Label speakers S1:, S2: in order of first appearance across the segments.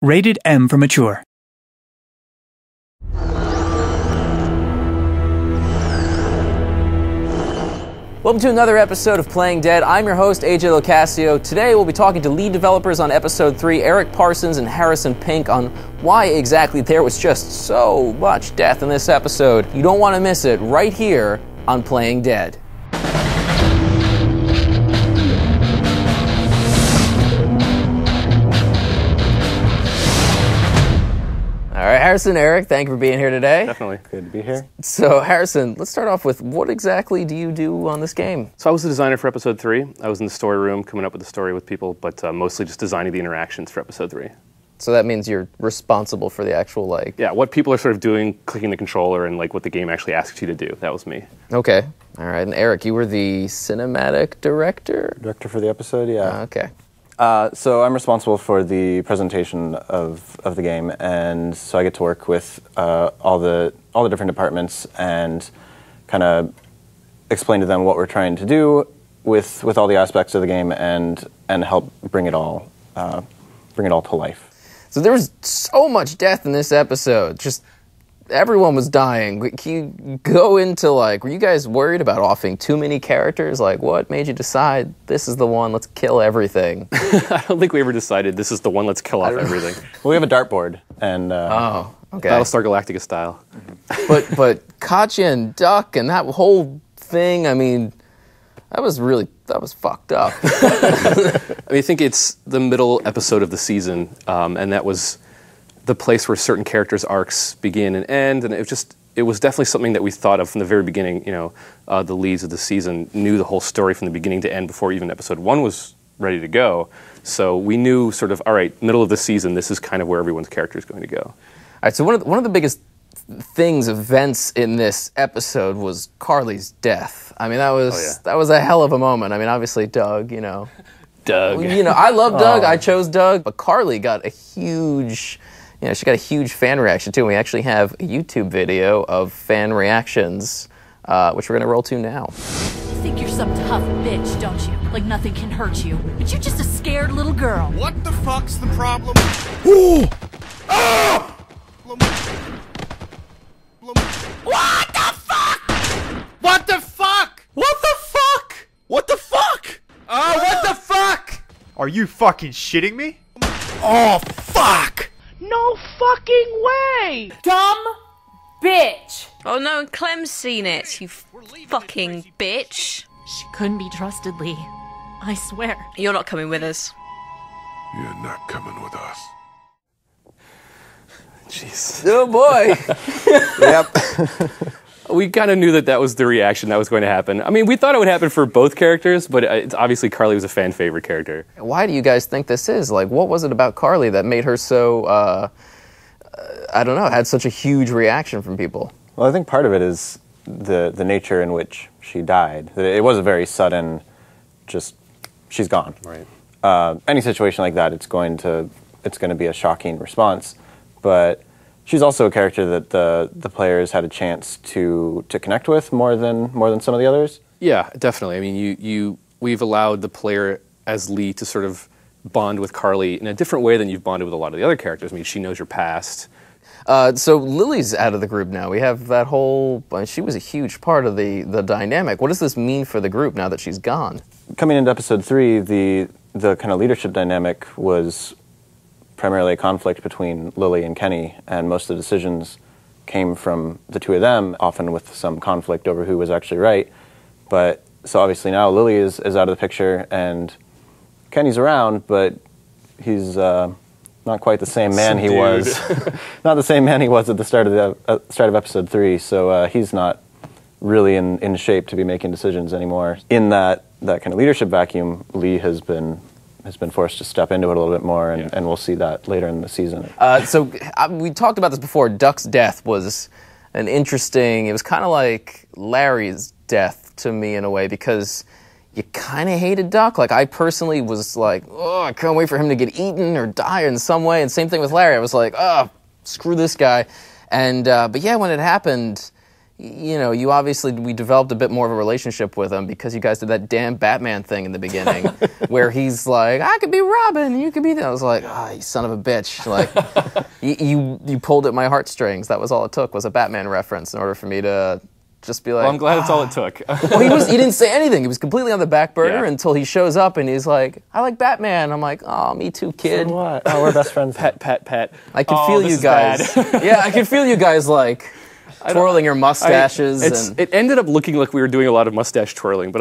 S1: Rated M for mature.
S2: Welcome to another episode of Playing Dead. I'm your host, AJ Locascio. Today we'll be talking to lead developers on episode 3, Eric Parsons and Harrison Pink, on why exactly there was just so much death in this episode. You don't want to miss it right here on Playing Dead. All right, Harrison, Eric, thank you for being here today.
S3: Definitely. Good to be here.
S2: So, Harrison, let's start off with what exactly do you do on this game?
S3: So I was the designer for episode 3. I was in the story room coming up with the story with people, but mostly just designing the interactions for episode 3.
S2: So that means you're responsible for the actual,
S3: Yeah, what people are sort of doing, clicking the controller, and what the game actually asks you to do. That was me.
S2: Okay. All right. And Eric, you were the cinematic director?
S4: Director for the episode, yeah.
S2: Okay.
S4: So I'm responsible for the presentation of the game, and so I get to work with all the different departments and kind of explain to them what we're trying to do with all the aspects of the game and help bring it all to life.
S2: So there was so much death in this episode. Just everyone was dying. Can you go into, were you guys worried about offing too many characters? What made you decide this is the one, let's kill everything?
S3: I don't think we ever decided this is the one, let's kill off everything.
S4: Well, we have a dartboard, and
S2: oh, okay.
S3: Battlestar Galactica style.
S2: But Katya and Duck and that whole thing, I mean, that was fucked up.
S3: I think it's the middle episode of the season, and that was the place where certain characters' arcs begin and end, and it was definitely something that we thought of from the very beginning. The leads of the season knew the whole story from the beginning to end before even episode 1 was ready to go. So we knew sort of, all right, middle of the season, this is kind of where everyone's character is going to go.
S2: All right, so one of the biggest events in this episode was Carly's death. I mean, that was a hell of a moment. I mean, obviously Doug,
S3: Doug.
S2: I love Doug. I chose Doug, but Carly got a huge... she got a huge fan reaction, too. We actually have a YouTube video of fan reactions, which we're going to roll to now.
S5: You think you're some tough bitch, don't you? Like nothing can hurt you. But you're just a scared little girl.
S6: What the fuck's the problem? Ooh! Ah!
S5: What the fuck?
S6: What the fuck? What the fuck? What the fuck? Oh, what the fuck?
S7: Are you fucking shitting me?
S6: Oh, fuck!
S5: No fucking way!
S8: Dumb bitch!
S9: Oh no, and Clem's seen it, you fucking bitch.
S5: She couldn't be trusted, Lee. I swear.
S9: You're not coming with us.
S6: You're not coming with us.
S3: Jeez.
S2: Oh boy!
S4: Yep.
S3: We kind of knew that was the reaction that was going to happen. I mean, we thought it would happen for both characters, but it's obviously Carly was a fan favorite character.
S2: Why do you guys think this is? What was it about Carly that made her so, I don't know, had such a huge reaction from people?
S4: Well, I think part of it is the nature in which she died. It was a very sudden, she's gone.
S3: Right.
S4: Any situation like that, it's going to be a shocking response, but she's also a character that the players had a chance to connect with more than some of the others.
S3: Yeah, definitely. I mean, we've allowed the player as Lee to sort of bond with Carly in a different way than you've bonded with a lot of the other characters. I mean, she knows your past.
S2: So Lily's out of the group now. We have that whole... she was a huge part of the dynamic. What does this mean for the group now that she's gone?
S4: Coming into episode 3, the kind of leadership dynamic was primarily a conflict between Lily and Kenny, and most of the decisions came from the two of them, often with some conflict over who was actually right. But so obviously now Lily is out of the picture, and Kenny's around, but he's not quite the same man he was. Not the same man he was at the start of episode 3. So he's not really in shape to be making decisions anymore. In that kind of leadership vacuum, Lee has been forced to step into it a little bit more, and we'll see that later in the season.
S2: So we talked about this before. Duck's death was it was kind of like Larry's death to me in a way, because you kind of hated Duck. I personally was like, oh, I can't wait for him to get eaten or die in some way. And same thing with Larry. I was like, oh, screw this guy. And but yeah, when it happened, you know, we developed a bit more of a relationship with him because you guys did that damn Batman thing in the beginning where he's like, I could be Robin, you could be that. I was like, you son of a bitch. Like, you pulled at my heartstrings. That was all it took, was a Batman reference in order for me to just be like...
S3: Well, I'm glad it's all it took.
S2: Well, he didn't say anything. He was completely on the back burner until he shows up and he's like, I like Batman. I'm like, oh, me too, kid.
S4: So what? Oh, we're best friends.
S3: Pat.
S2: I can feel you guys. Yeah, I can feel you guys like... twirling your mustaches.
S3: It ended up looking like we were doing a lot of mustache twirling, but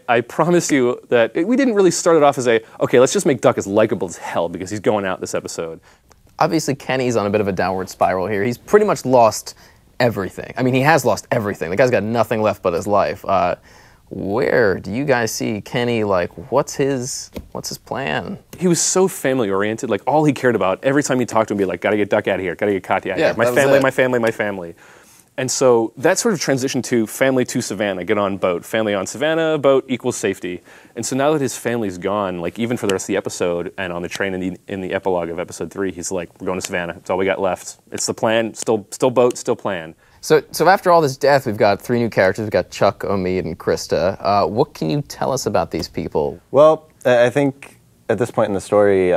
S3: I promise you that we didn't really start it off as okay, let's just make Duck as likable as hell because he's going out this episode.
S2: Obviously, Kenny's on a bit of a downward spiral here. He's pretty much lost everything. I mean, he has lost everything. The guy's got nothing left but his life. Where do you guys see Kenny, like, what's his plan?
S3: He was so family-oriented. Like, all he cared about, every time you talked to him, be like, gotta get Duck out of here, gotta get Katya out of here. My family. And so that sort of transitioned to family to Savannah, get on boat. Family on Savannah, boat equals safety. And so now that his family's gone, like even for the rest of the episode and on the train in the epilogue of episode 3, he's like, we're going to Savannah. It's all we got left. It's the plan, still boat, still plan.
S2: So after all this death, we've got 3 new characters. We've got Chuck, Omid, and Krista. What can you tell us about these people?
S4: Well, I think at this point in the story,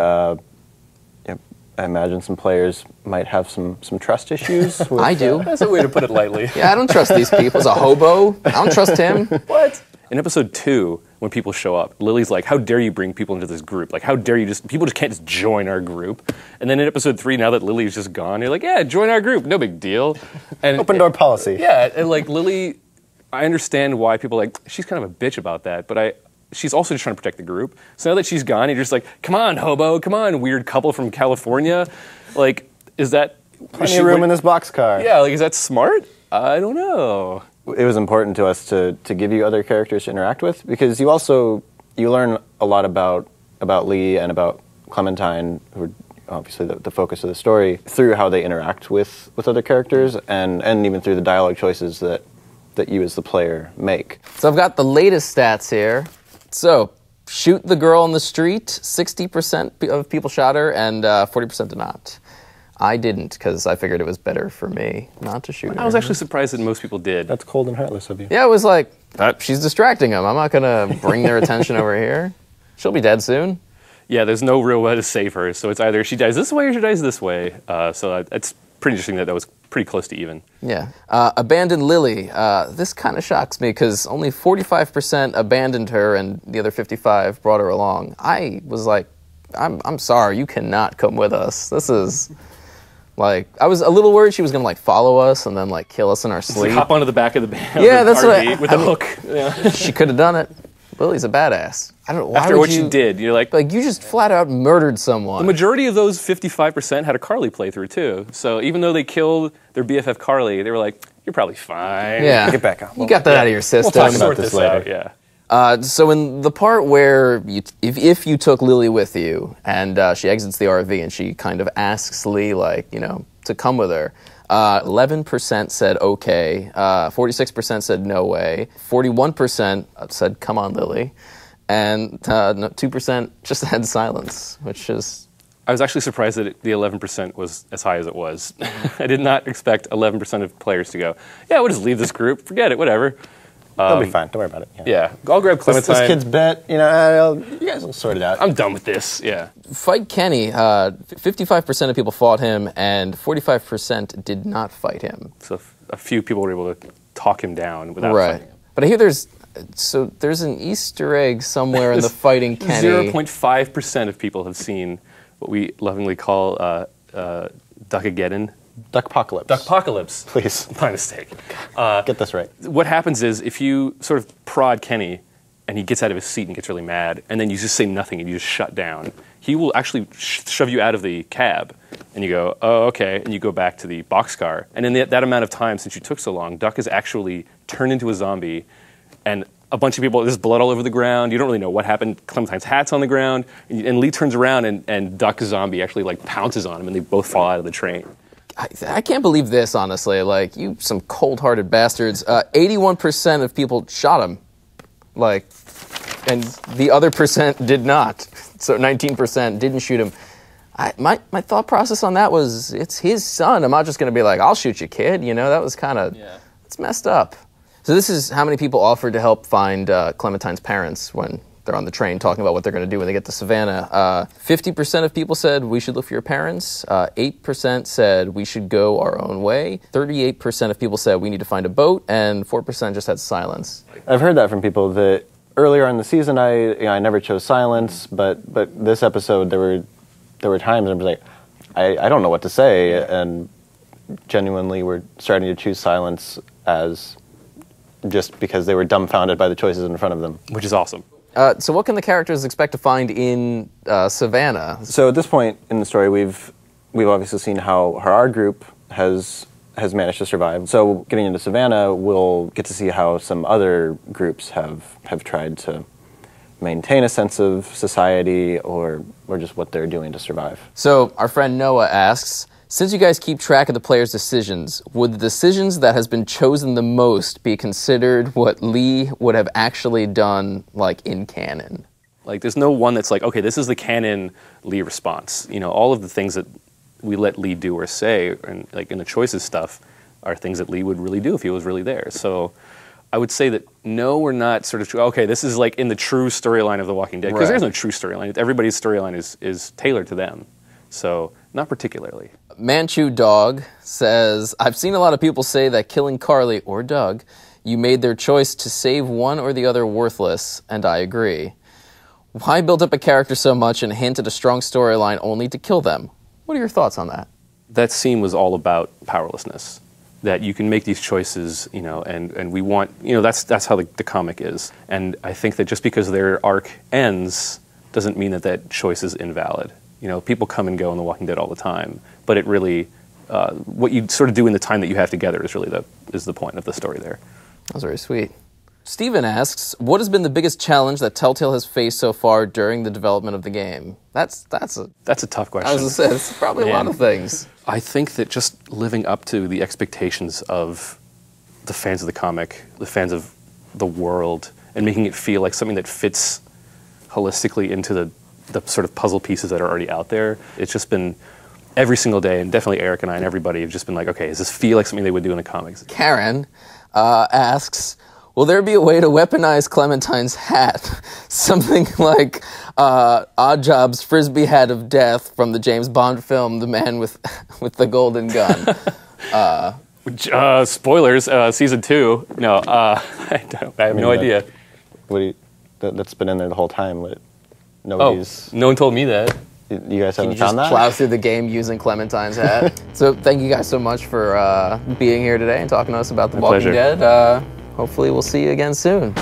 S4: I imagine some players might have some trust issues. With,
S2: I do.
S3: That's a way to put it lightly.
S2: Yeah, I don't trust these people. He's a hobo. I don't trust him.
S3: What? In episode 2, when people show up, Lily's like, how dare you bring people into this group? Like, how dare you people just can't just join our group. And then in episode 3, now that Lily's just gone, you're like, yeah, join our group, no big deal. And
S4: open door policy.
S3: Yeah, and like Lily, I understand why people are like, she's kind of a bitch about that, but she's also just trying to protect the group. So now that she's gone, you're just like, come on, hobo, come on, weird couple from California. Like, is that...
S4: Plenty of room in this boxcar.
S3: Yeah, like, is that smart? I don't know.
S4: It was important to us to give you other characters to interact with, because you learn a lot about Lee and about Clementine, who are obviously the focus of the story, through how they interact with other characters, and even through the dialogue choices that you as the player make.
S2: So I've got the latest stats here. So, shoot the girl on the street, 60% of people shot her, and 40% did not. I didn't, because I figured it was better for me not to shoot her.
S3: I was actually surprised that most people did.
S4: That's cold and heartless of you.
S2: Yeah, it was like, she's distracting them. I'm not going to bring their attention over here. She'll be dead soon.
S3: Yeah, there's no real way to save her, so it's either she dies this way or she dies this way. So it's pretty interesting that was pretty close to even.
S2: Yeah. Abandoned Lily. This kind of shocks me because only 45% abandoned her and the other 55 brought her along. I was like, I'm sorry, you cannot come with us. This is... Like, I was a little worried she was going to, like, follow us and then, like, kill us in our sleep.
S3: Like hop onto the back of the van.
S2: Yeah, that's
S3: RV with a hook. Yeah.
S2: She could have done it. Lily's a badass. I don't know. Why
S3: After what she did, you're like...
S2: Like, you just flat out murdered someone.
S3: The majority of those 55% had a Carly playthrough, too. So even though they killed their BFF Carly, they were like, you're probably fine.
S2: Yeah.
S4: Get back on.
S2: You got that out of your system.
S4: We'll talk about this later.
S3: Out, yeah.
S2: So in the part where if you took Lily with you and she exits the RV and she kind of asks Lee, like, you know, to come with her, 11% said okay, 46% said no way, 41% said come on, Lily, and 2% just had silence, which is...
S3: I was actually surprised that the 11% was as high as it was. I did not expect 11% of players to go, yeah, we'll just leave this group, forget it, whatever.
S4: They'll be fine. Don't worry about it.
S3: Yeah. I'll grab Clementine.
S4: This kid's bet, you know, you guys will sort it out.
S3: I'm done with this. Yeah.
S2: Fight Kenny. 55% of people fought him, and 45% did not fight him.
S3: So a few people were able to talk him down without
S2: right.
S3: fighting him.
S2: But I hear there's an Easter egg somewhere in the fighting Kenny.
S3: 0.5% of people have seen what we lovingly call Duckageddon.
S4: Duckpocalypse.
S3: Duckpocalypse.
S4: Please.
S3: My mistake.
S4: Get this right.
S3: What happens is if you sort of prod Kenny and he gets out of his seat and gets really mad, and then you just say nothing and you just shut down, he will actually shove you out of the cab. And you go, oh, okay, and you go back to the boxcar. And in that amount of time, since you took so long, Duck is actually turned into a zombie, and a bunch of people, there's blood all over the ground, you don't really know what happened, Clementine's hat's on the ground, and Lee turns around and Duck zombie actually like pounces on him, and they both fall out of the train.
S2: I can't believe this, honestly. Like, you some cold-hearted bastards. 81% of people shot him. Like, and the other percent did not. So 19% didn't shoot him. My thought process on that was, it's his son. I'm not just going to be like, I'll shoot you, kid. You know, that was kind of... Yeah. It's messed up. So this is how many people offered to help find Clementine's parents when they're on the train talking about what they're going to do when they get to Savannah. 50% of people said we should look for your parents. 8% said we should go our own way. 38% of people said we need to find a boat. And 4% just had silence.
S4: I've heard that from people that earlier in the season I never chose silence, but this episode there were times I was like, I don't know what to say, and genuinely were starting to choose silence as just because they were dumbfounded by the choices in front of them.
S3: Which is awesome.
S2: So what can the characters expect to find in Savannah?
S4: So at this point in the story, we've obviously seen how our group has managed to survive. So getting into Savannah, we'll get to see how some other groups have tried to maintain a sense of society or just what they're doing to survive.
S2: So our friend Noah asks, since you guys keep track of the players' decisions, would the decisions that has been chosen the most be considered what Lee would have actually done, like, in canon?
S3: Like, there's no one that's like, okay, this is the canon Lee response. You know, all of the things that we let Lee do or say, and like in the choices stuff, are things that Lee would really do if he was really there. So I would say that no, we're not sort of, okay, this is like in the true storyline of The Walking Dead, because there's no true storyline. Everybody's storyline is tailored to them. So not particularly.
S2: Manchu Dog says, I've seen a lot of people say that killing Carly or Doug, you made their choice to save one or the other worthless, and I agree. Why build up a character so much and hint at a strong storyline only to kill them? What are your thoughts on that?
S3: That scene was all about powerlessness. That you can make these choices, you know, and we want, you know, that's how the comic is. And I think that just because their arc ends doesn't mean that choice is invalid. You know, people come and go in The Walking Dead all the time, but it really, what you sort of do in the time that you have together is really the point of the story there.
S2: That was very sweet. Steven asks, what has been the biggest challenge that Telltale has faced so far during the development of the game? That's
S3: a tough question.
S2: I was going to say, it's probably a lot of things.
S3: I think that just living up to the expectations of the fans of the comic, the fans of the world, and making it feel like something that fits holistically into the sort of puzzle pieces that are already out there. It's just been every single day, and definitely Eric and I and everybody have just been like, okay, does this feel like something they would do in the comics?
S2: Karen asks, will there be a way to weaponize Clementine's hat? Something like Oddjob's Frisbee hat of death from the James Bond film, The Man with the Golden Gun.
S3: Spoilers, season 2. No, I have no idea.
S4: That's been in there the whole time. Nobody's...
S3: Oh, no one told me that.
S4: You guys haven't found that?
S2: Can you just plow through the game using Clementine's hat? So thank you guys so much for being here today and talking to us about The Walking Dead. Hopefully we'll see you again soon.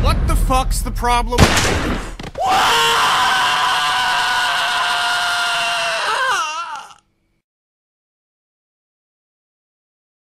S6: What the fuck's the problem?